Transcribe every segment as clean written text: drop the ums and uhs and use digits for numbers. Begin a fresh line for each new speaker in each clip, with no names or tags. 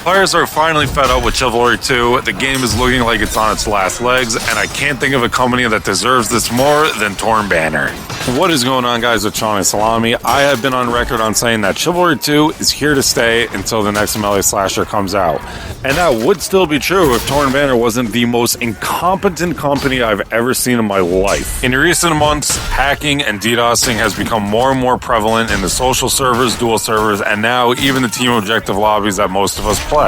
Players are finally fed up with Chivalry 2. The game is looking like it's on its last legs, and I can't think of a company that deserves this more than Torn Banner. What is going on, guys? With Trayan Salami. I have been on record on saying that Chivalry 2 is here to stay until the next melee slasher comes out. And that would still be true if Torn Banner wasn't the most incompetent company I've ever seen in my life. In recent months, hacking and DDoSing has become more and more prevalent in the social servers, dual servers, and now even the team objective lobbies that most of us play.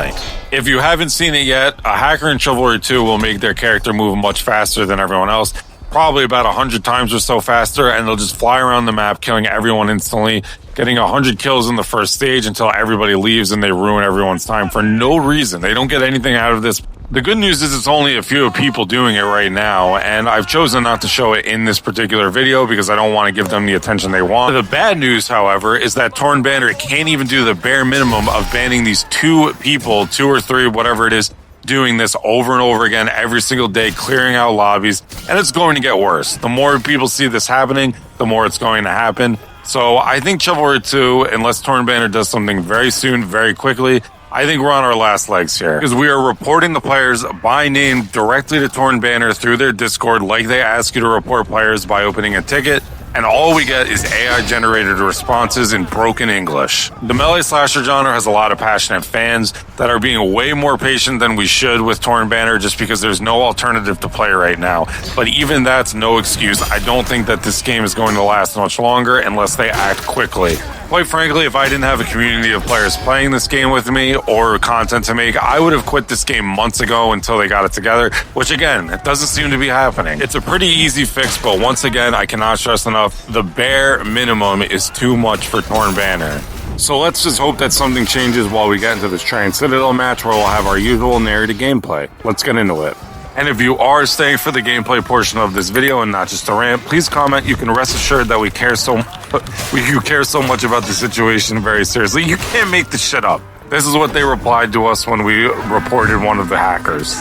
If you haven't seen it yet, a hacker in Chivalry 2 will make their character move much faster than everyone else, probably about 100 times or so faster, and they'll just fly around the map killing everyone instantly, getting 100 kills in the first stage until everybody leaves and they ruin everyone's time for no reason. They don't get anything out of this. The good news is it's only a few people doing it right now, and I've chosen not to show it in this particular video because I don't want to give them the attention they want. The bad news, however, is that Torn Banner can't even do the bare minimum of banning these two people, 2 or 3, whatever it is, doing this over and over again every single day, clearing out lobbies, and it's going to get worse. The more people see this happening, the more it's going to happen. So I think Chivalry 2, unless Torn Banner does something very soon, very quickly, I think we're on our last legs here, because we are reporting the players by name directly to Torn Banner through their Discord, like they ask you to report players by opening a ticket, and all we get is AI-generated responses in broken English. The melee slasher genre has a lot of passionate fans that are being way more patient than we should with Torn Banner just because there's no alternative to play right now. But even that's no excuse. I don't think that this game is going to last much longer unless they act quickly. Quite frankly, if I didn't have a community of players playing this game with me or content to make, I would have quit this game months ago until they got it together, which again, it doesn't seem to be happening. It's a pretty easy fix, but once again, I cannot stress enough, the bare minimum is too much for Torn Banner. So let's just hope that something changes while we get into this Trayan Citadel match where we'll have our usual narrated gameplay. Let's get into it. And if you are staying for the gameplay portion of this video and not just a rant, please comment. You can rest assured that you care so much about the situation very seriously. You can't make this shit up. This is what they replied to us when we reported one of the hackers.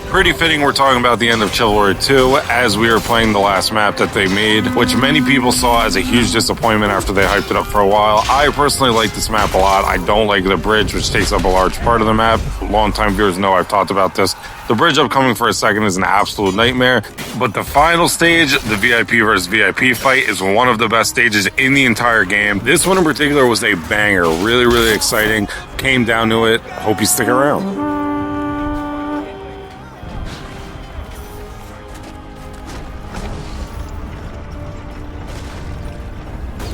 Pretty fitting we're talking about the end of Chivalry 2 as we are playing the last map that they made, which many people saw as a huge disappointment after they hyped it up for a while. I personally like this map a lot. I don't like the bridge, which takes up a large part of the map. Longtime viewers know I've talked about this. The bridge upcoming for a second is an absolute nightmare, but the final stage, the VIP versus VIP fight, is one of the best stages in the entire game. This one in particular was a banger. Really, really exciting. Came down to it. Hope you stick around.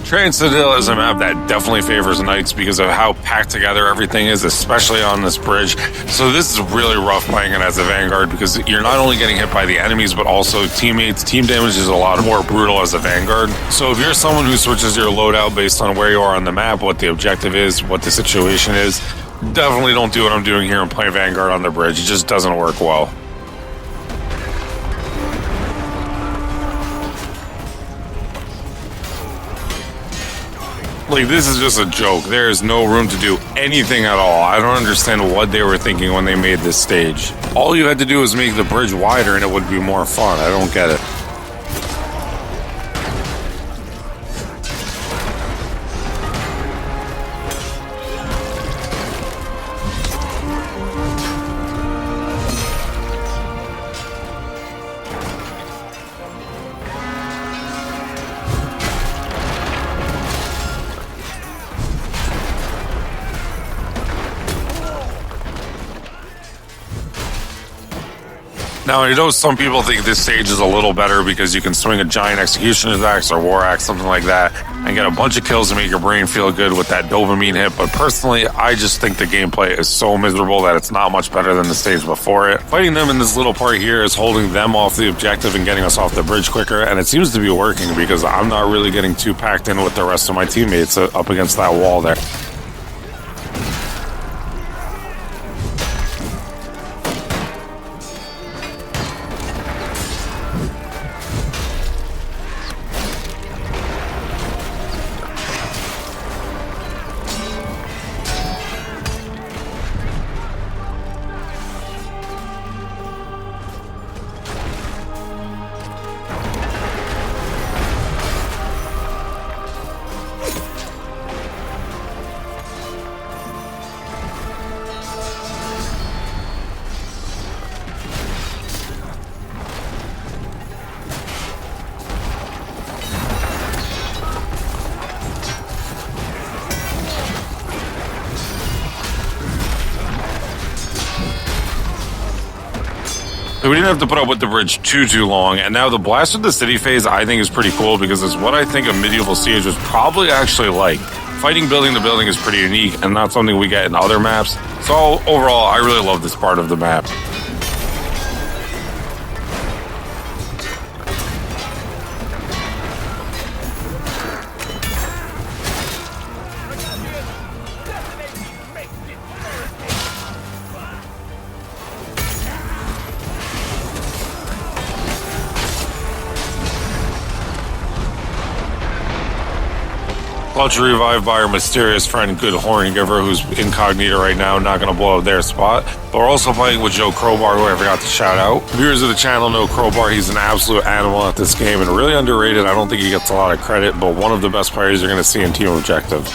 Trayan Citadel is a map that definitely favors knights because of how packed together everything is, especially on this bridge. So this is really rough playing it as a Vanguard because you're not only getting hit by the enemies, but also teammates. Team damage is a lot more brutal as a Vanguard. So if you're someone who switches your loadout based on where you are on the map, what the objective is, what the situation is, definitely don't do what I'm doing here and play Vanguard on the bridge. It just doesn't work well. Like, this is just a joke. There is no room to do anything at all. I don't understand what they were thinking when they made this stage. All you had to do was make the bridge wider and it would be more fun. I don't get it. Now, I know some people think this stage is a little better because you can swing a giant executioner's axe or war axe, something like that, and get a bunch of kills to make your brain feel good with that dopamine hit. But personally, I just think the gameplay is so miserable that it's not much better than the stage before it. Fighting them in this little part here is holding them off the objective and getting us off the bridge quicker, and it seems to be working because I'm not really getting too packed in with the rest of my teammates up against that wall there. We didn't have to put up with the bridge too long, and now the blast of the city phase I think is pretty cool because it's what I think a medieval siege was probably actually like. Fighting building to building is pretty unique and not something we get in other maps, so overall I really love this part of the map. Clutch revived by our mysterious friend Good Horn Giver, who's incognito right now, not going to blow up their spot. But we're also playing with Joe Crowbar, who I forgot to shout out. Viewers of the channel know Crowbar. He's an absolute animal at this game and really underrated. I don't think he gets a lot of credit, but one of the best players you're going to see in Team Objective.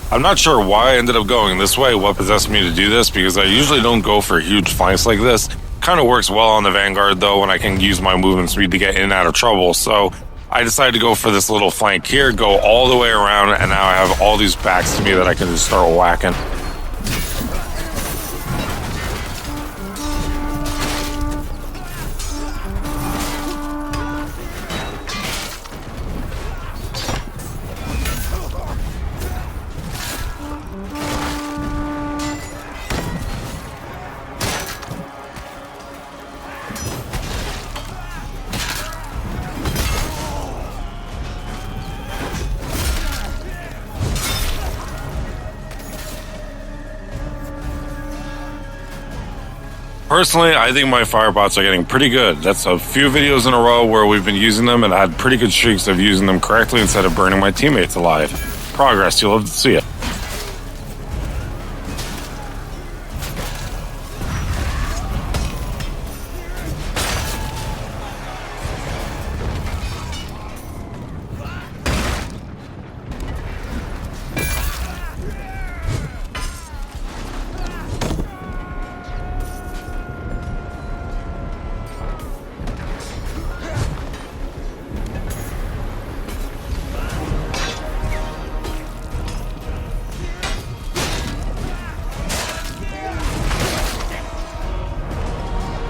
I'm not sure why I ended up going this way, what possessed me to do this, because I usually don't go for huge flanks like this. Kind of works well on the Vanguard, though, when I can use my movement speed to get in and out of trouble. So I decided to go for this little flank here, go all the way around, and now I have all these backs to me that I can just start whacking. Personally, I think my firebots are getting pretty good. That's a few videos in a row where we've been using them and I had pretty good streaks of using them correctly instead of burning my teammates alive. Progress, you'll love to see it.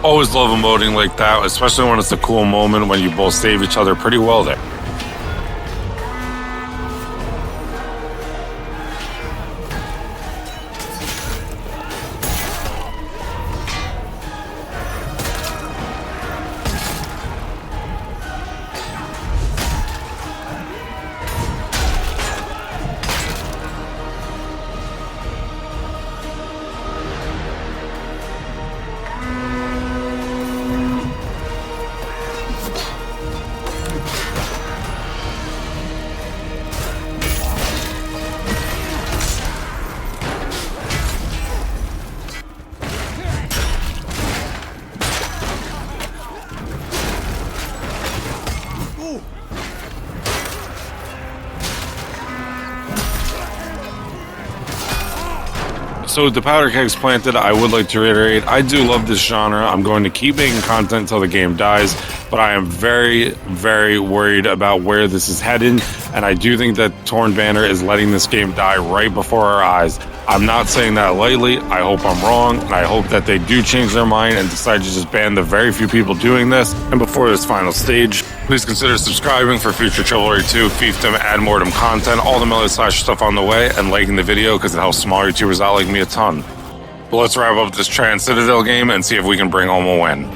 Always love emoting like that, especially when it's a cool moment when you both save each other pretty well there. So with the powder kegs planted, I would like to reiterate, I do love this genre. I'm going to keep making content until the game dies, but I am very, very worried about where this is headed, and I do think that Torn Banner is letting this game die right before our eyes. I'm not saying that lightly. I hope I'm wrong, and I hope that they do change their mind and decide to just ban the very few people doing this. And before this final stage, please consider subscribing for future Chivalry 2, Fiefdom, and Mortem content, all the melee slash stuff on the way, and liking the video because it helps smaller YouTubers out like me a ton. But let's wrap up this Trayan Citadel game and see if we can bring home a win.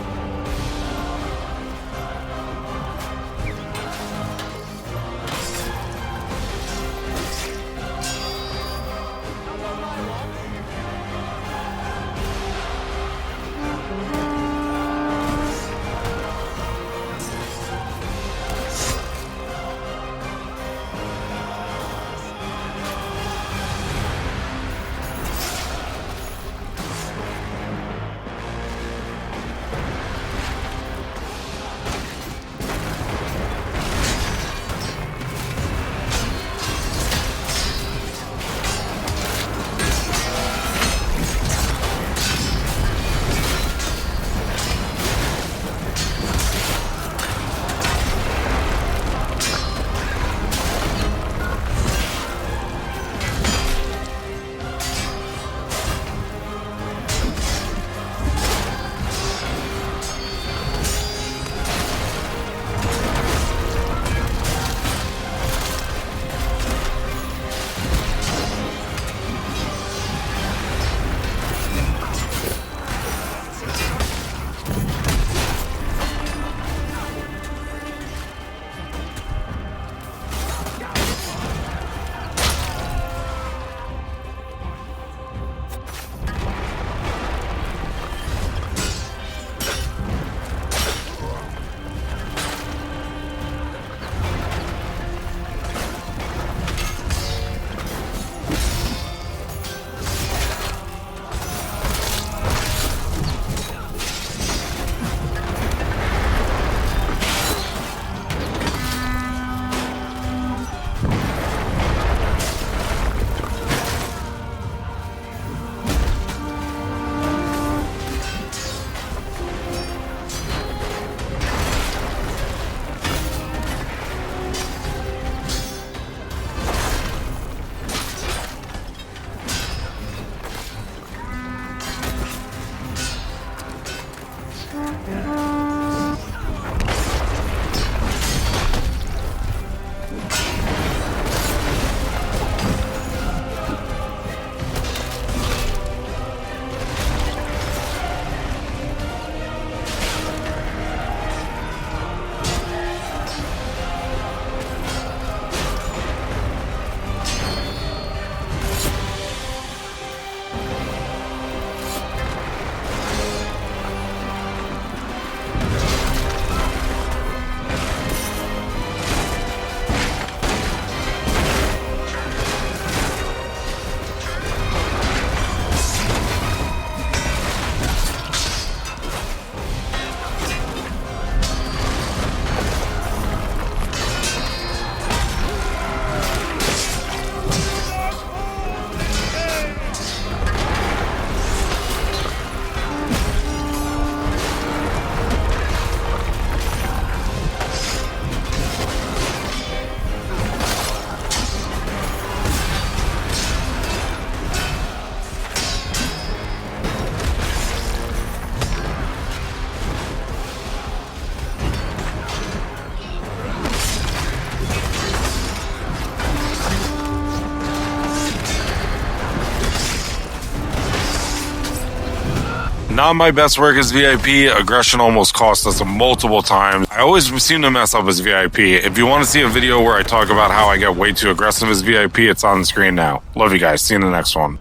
Not my best work as VIP. Aggression almost cost us multiple times. I always seem to mess up as VIP. If you want to see a video where I talk about how I get way too aggressive as VIP, it's on the screen now. Love you guys. See you in the next one.